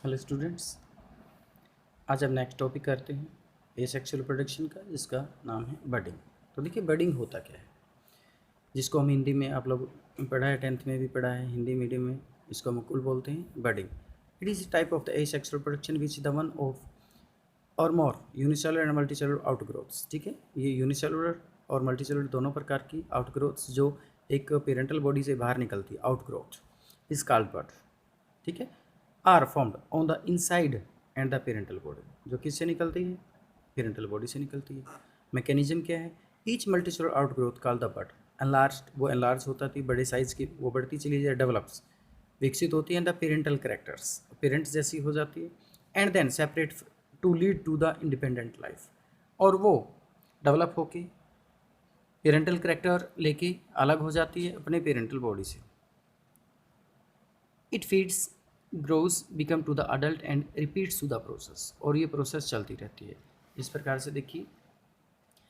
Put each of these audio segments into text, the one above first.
Hello students, आज हम next topic करते हैं एसेक्सुअल रिप्रोडक्शन का, जिसका नाम है बडिंग। तो देखिए, बडिंग होता क्या है, जिसको हम हिंदी में, आप लोग पढ़ा है, 10th में भी पढ़ा है हिंदी मीडियम में, इसको हम कुल बोलते हैं budding. It is type of the asexual reproduction which the one of और मोर यूनिसेलुलर एंड मल्टीसेलुलर आउटग्रोथ्स। ठीक है, ये यूनिसेलुलर और मल्टीसेलुलर दोनों प्रकार की आउटग्रोथ्स जो एक पेरेंटल बॉडी से बाहर निकलती है, आउटग्रोथ इज कॉल्ड बड। ठीक है, are formed on the inside and the parental body. जो किससे निकलती है? पेरेंटल बॉडी से निकलती है। मैकेनिज्म क्या है? Each multicellular outgrowth called the bud enlarge, वो एनलार्ज होता थी, बड़े साइज की, वो बढ़ती चली जाए, डेवलप्स, विकसित होती है द पेरेंटल करेक्टर्स, पेरेंट्स जैसी हो जाती है, and then separate to lead to the independent life. और वो डेवलप होके पेरेंटल करेक्टर लेके अलग हो जाती है अपने पेरेंटल बॉडी से। It feeds, grows, become to the adult and repeats to the process, और ये प्रोसेस चलती रहती है। इस प्रकार से देखिए,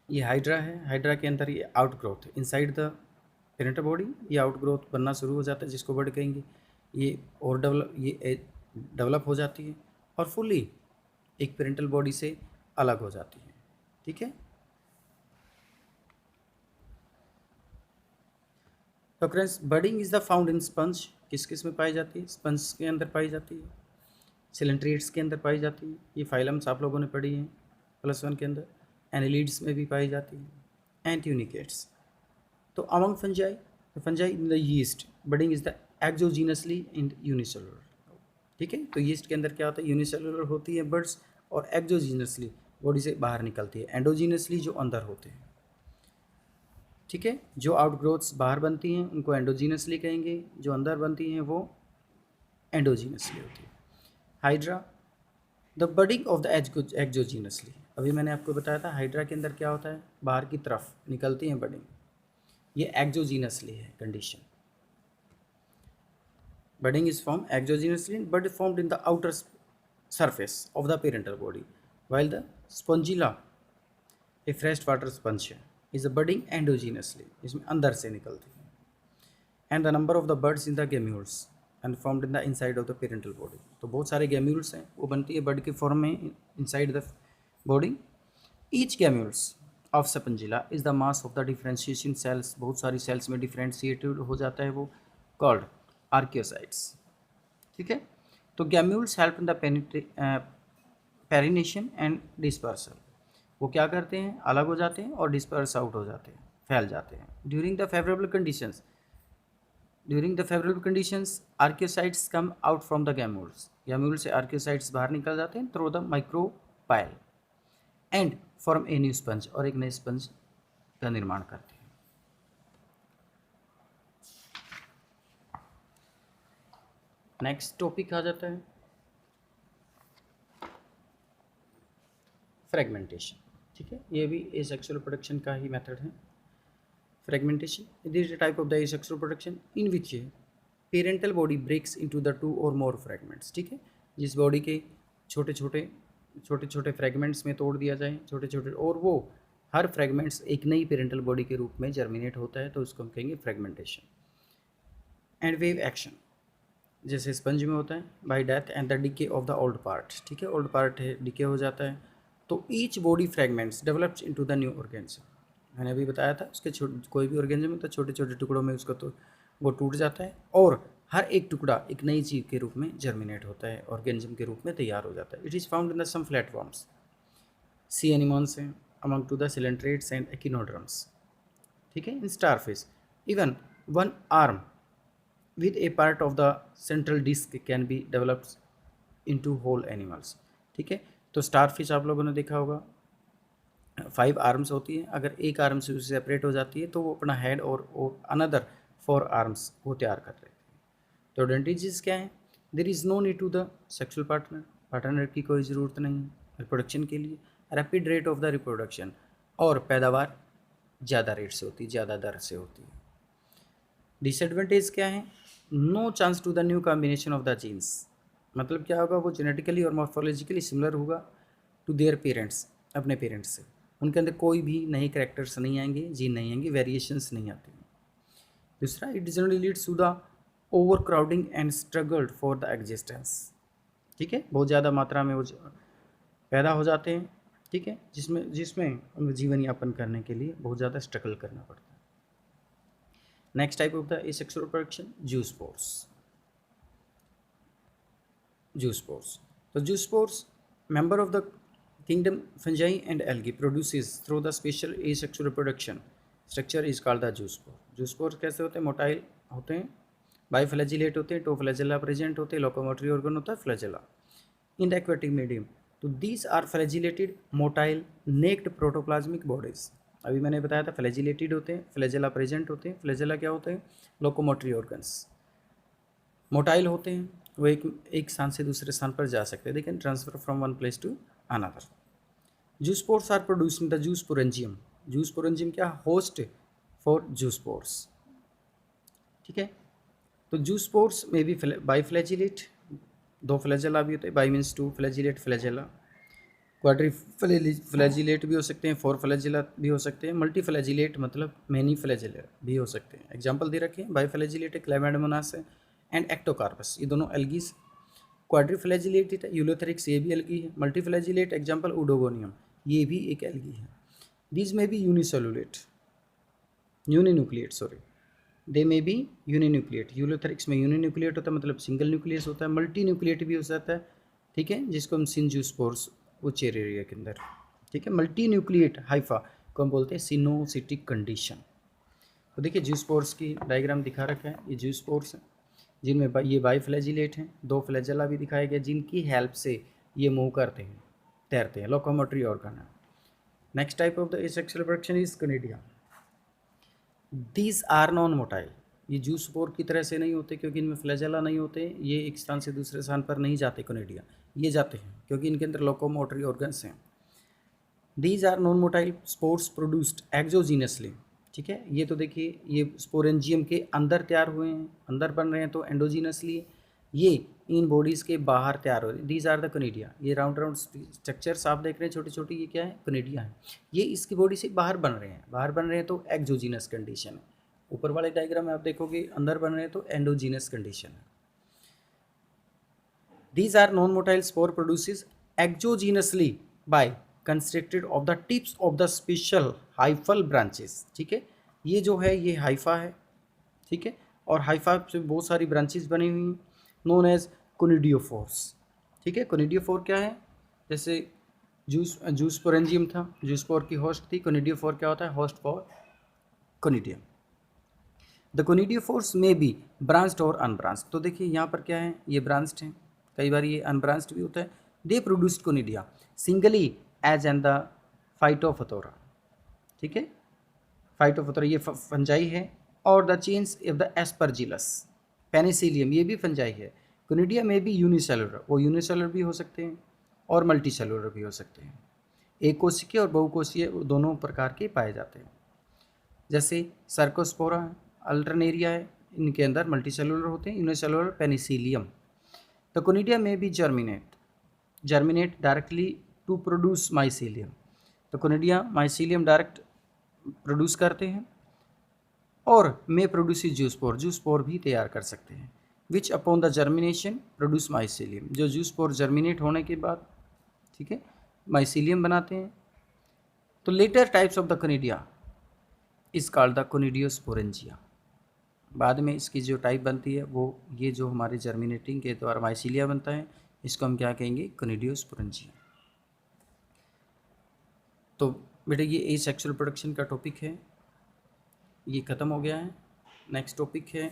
ये हाइड्रा है, हाइड्रा के अंदर ये out growth inside the parental body, ये आउट ग्रोथ बनना शुरू हो जाता है, जिसको बर्ड कहेंगे। ये और डेवलप हो जाती है और फुल्ली एक पेरेंटल बॉडी से अलग हो जाती है। ठीक है, तो friends, budding is the found in sponge. किस किस में पाई जाती है? स्पंज के अंदर पाई जाती है, सिलेंट्रेट्स के अंदर पाई जाती है, ये फाइलम्स आप लोगों ने पढ़ी हैं +1 के अंदर। एनिलीड्स में भी पाई जाती है, एंड ट्यूनिकेट्स। तो among fungi, fungi in the yeast, budding is the exogenously in unicellular. ठीक है, तो यीस्ट के अंदर क्या होता है? यूनिसेलुलर होती है बर्ड्स, और एक्सोजीनसली बॉडी से बाहर निकलती है, एंडोजीनसली जो अंदर होते हैं। ठीक है, जो आउटग्रोथ्स बाहर बनती हैं उनको एंडोजीनसली कहेंगे, जो अंदर बनती हैं वो एंडोजीनसली होती है। Hydra, the budding of the exogenously, अभी मैंने आपको बताया था हाइड्रा के अंदर क्या होता है, बाहर की तरफ निकलती है बडिंग, ये एक्सोजीनसली है condition. Budding is form exogenously, but formed in the outer surface of the parental body, while the spongilla, a fresh water sponge, is budding endogenously, इसमें अंदर से निकलती है। and the number of the buds in the gemmules and formed in the inside of the parental body, तो बहुत सारे gemmules हैं, वो बनती है बड के फॉर्म में inside the body। each gemmules of spongilla is the mass of the differentiation cells, बहुत सारी cells में differentiated हो जाता है वो, called archaeocytes। ठीक है, तो gemmules help in the perennation and dispersal, वो क्या करते हैं? अलग हो जाते हैं और डिस्पर्स आउट हो जाते हैं, फैल जाते हैं। During the favourable conditions archaeocytes come out from the gemmules, gemmule से आर्कियोसाइट्स बाहर निकल जाते हैं through the micropyle and form a new sponge, और एक नए स्पंज का निर्माण करते हैं। नेक्स्ट टॉपिक आ जाता है फ्रेगमेंटेशन। ठीक है, ये भी एसेक्सुअल रिप्रोडक्शन का ही मेथड है। Fragmentation, this is type of the asexual reproduction in which parental body breaks into the 2 और मोर फ्रेगमेंट्स। ठीक है, जिस बॉडी के छोटे छोटे फ्रेगमेंट्स में तोड़ दिया जाए, छोटे छोटे, और वो हर फ्रेगमेंट्स एक नई पेरेंटल बॉडी के रूप में जर्मिनेट होता है, तो उसको हम कहेंगे फ्रेगमेंटेशन। एंड वेव एक्शन, जैसे स्पंज में होता है, bye death and the decay of the old part. ठीक है, ओल्ड पार्ट है, डिके हो जाता है, तो each body fragments develops into the new organism. मैंने अभी बताया था, उसके कोई भी ऑर्गेनिज्म तो छोटे छोटे टुकड़ों में उसका तो वो टूट जाता है, और हर एक टुकड़ा एक नई जीव के रूप में जर्मिनेट होता है, ऑर्गेनिज्म के रूप में तैयार हो जाता है। It is found in the some flatworms, sea anemones हैं, among to the coelenterates and echinoderms. ठीक है, in starfish even one arm with a part of the central disc can be developed into whole animals। ठीक है, तो starfish आप लोगों ने देखा होगा, 5 आर्म्स होती है, अगर एक आर्म से उससे सेपरेट हो जाती है तो वो अपना हेड और अनदर 4 आर्म्स वो तैयार कर लेते हैं। तो एडवांटेजेस क्या है? There is no need to the sexual partner की कोई ज़रूरत नहीं है रिप्रोडक्शन के लिए। Rapid rate of the reproduction, और पैदावार ज़्यादा रेट से होती है, ज़्यादा दर से होती है। डिसएडवांटेज क्या है? No chance to the new combination of the genes, मतलब क्या होगा, वो जेनेटिकली और मॉर्फोलॉजिकली सिमिलर होगा टू देयर पेरेंट्स, अपने पेरेंट्स से, उनके अंदर कोई भी नए करेक्टर्स नहीं आएंगे, जीन नहीं आएंगे, वेरिएशंस नहीं आते हैं। दूसरा, it generally leads to the overcrowding and struggled for the existence. ठीक है, बहुत ज़्यादा मात्रा में वो पैदा हो जाते हैं, ठीक है, जिसमें उनको जीवन यापन करने के लिए बहुत ज़्यादा स्ट्रगल करना पड़ता है। Next type of the asexual reproduction, zoospores. Zoospores, तो zoospores member of the kingdom fungi and algae produces through the special asexual reproduction structure is called the zoospore. Zoospore कैसे होते हैं? मोटाइल होते हैं, बाइफ्लैजिलेट होते हैं, टू फ्लैजेला प्रेजेंट होते हैं, लोकोमोटरी ऑर्गन होता है flagella in the aquatic medium. तो these are flagellated motile naked protoplasmic bodies. अभी मैंने बताया था फ्लैजिलेटेड होते हैं, फ्लैजेला प्रेजेंट होते हैं। फ्लैजेला क्या होते हैं? Locomotory organs. मोटाइल होते हैं, वो एक स्थान से दूसरे स्थान पर जा सकते हैं, they can transfer from one place to another. Zoospores are produced in the zoosporangium. Zoosporangium क्या? होस्ट फॉर जूस्पोर्स, ठीक है। तो जूस्पोर्स में भी बाइफ्लैजिलेट, दो फ्लैजेला भी होते हैं, bi means two, flagellate flagella. Quadriflagellate भी हो सकते हैं, फोर फ्लैजिला भी हो सकते हैं, मल्टी फ्लैजिलेट मतलब मैनी फ्लैजिला भी हो सकते हैं। एग्जाम्पल दे रखे हैं, बाइफ्लैजिलेट है क्लैमाइडोमोनास है एंड एक्टोकार्पस, ये दोनों एल्गीज। क्वाड्रीफ्लैजिलेट है यूलोथेरिक्स, ये भी एल्गी है। मल्टीफ्लैजिलेट एग्जाम्पल उडोगोनियम, ये भी एक एल्गी है। दीज में भी यूनिसेलुलेट, यूनिन्यूक्लिएट सॉरी, दे में भी यूनिन्यूक्लिएट। यूलोथेरिक्स में यूनिन्यूक्लिएट होता है मतलब सिंगल न्यूक्लियस होता है, मल्टी न्यूक्लिएट भी हो जाता है, ठीक है, जिसको हम सिनजूस्पोर्स वो चेर एरिया के अंदर, ठीक है। मल्टी न्यूक्लिएट हाइफा को हम बोलते हैं सिनोसिटिक कंडीशन। तो देखिए जूस्पोर्स की डायग्राम दिखा रखा है, ये जूस्पोर्स है जिनमें ये बाइफ्लैजिलेट हैं, दो फ्लैजेला भी दिखाया गया जिनकी हेल्प से ये मूव करते हैं, तैरते हैं, लोकोमोटरी ऑर्गन है। Next type of the asexual reproduction is conidia. These are non motile, ये जूस्पोर की तरह से नहीं होते क्योंकि इनमें फ्लैजेला नहीं होते, ये एक स्थान से दूसरे स्थान पर नहीं जाते। कनेडिया ये जाते हैं क्योंकि इनके अंदर लोकोमोटरी ऑर्गन्स हैं। These are non motile spores produced exogenously, ठीक है। ये तो देखिए ये स्पोरेंजियम के अंदर तैयार हुए हैं, अंदर बन रहे हैं, तो एंडोजीनसली ये इन बॉडीज़ के बाहर तैयार हो रहे हैं। दीज आर द कनेडिया, ये राउंड राउंड स्ट्रक्चर्स आप देख रहे हैं छोटी छोटी, ये क्या है? कनेडिया है। ये इसकी बॉडी से बाहर बन रहे हैं, बाहर बन रहे हैं तो एक्सोजीनस कंडीशन है। ऊपर वाले डायग्राम में आप देखोगे अंदर बन रहे हैं तो एंडोजीनस कंडीशन है। These are non motile spore produces exogenously by constructed of the tips of the special hyphal branches, ठीक है। ये जो है ये हाइफा है, ठीक है, और हाइफा से बहुत सारी ब्रांचेस बनी हुई हैं, नोन एज कोनिडियोफोर्स, ठीक है। कोनिडियोफोर क्या है? जैसे जूस्पोरेंजियम था, जूस्पोर की होस्ट थी, कोनिडियोफोर क्या होता है? Host for conidium. The conidiophores में बी ब्रांच्ड और अनब्रांच्ड। तो देखिए यहाँ पर क्या है? ये ब्रांच्ड है, कई बार ये अनब्रांच्ड भी होता है। They produced conidia singly as in the Phytophthora, ठीक है। फाइटोफथोरा ये फंजाई है, और the chains of the Aspergillus, Penicillium ये भी फंजाई है। कोनिडिया में भी यूनिसेलुलर, वो यूनिसेलुलर भी हो सकते हैं और मल्टी सेलुलर भी हो सकते हैं। एक कोशिकीय और बहुकोशीय दोनों प्रकार के पाए जाते हैं। जैसे सर्कोस्पोरा, अल्टरनेरिया है, इनके अंदर मल्टी सेलुलर होते हैं, यूनिसेलुलर पेनिसिलियम। द कोनिडिया में भी germinate directly to produce mycelium. तो कोनिडिया माइसीलियम डायरेक्ट प्रोड्यूस करते हैं और मे प्रोड्यूस जूस्पोर, जूस्पोर भी तैयार कर सकते हैं। Which upon the germination produce mycelium, जो जूस्पोर जर्मिनेट होने के बाद, ठीक है, माइसीलियम बनाते हैं। तो later types of the conidia is called the conidiosporangia. बाद में इसकी जो टाइप बनती है वो ये जो हमारे जर्मिनेटिंग के द्वारा माइसीलिया बनता है, इसको हम क्या कहेंगे? कोनिडियोस्पोरेंजिया। तो बेटा ये एसेक्सुअल रिप्रोडक्शन का टॉपिक है, ये ख़त्म हो गया है। नेक्स्ट टॉपिक है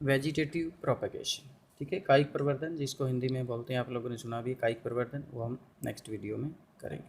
वेजिटेटिव प्रोपेगेशन, ठीक है, कायिक प्रवर्धन, जिसको हिंदी में बोलते हैं, आप लोगों ने सुना भी कायिक प्रवर्धन, वो हम नेक्स्ट वीडियो में करेंगे।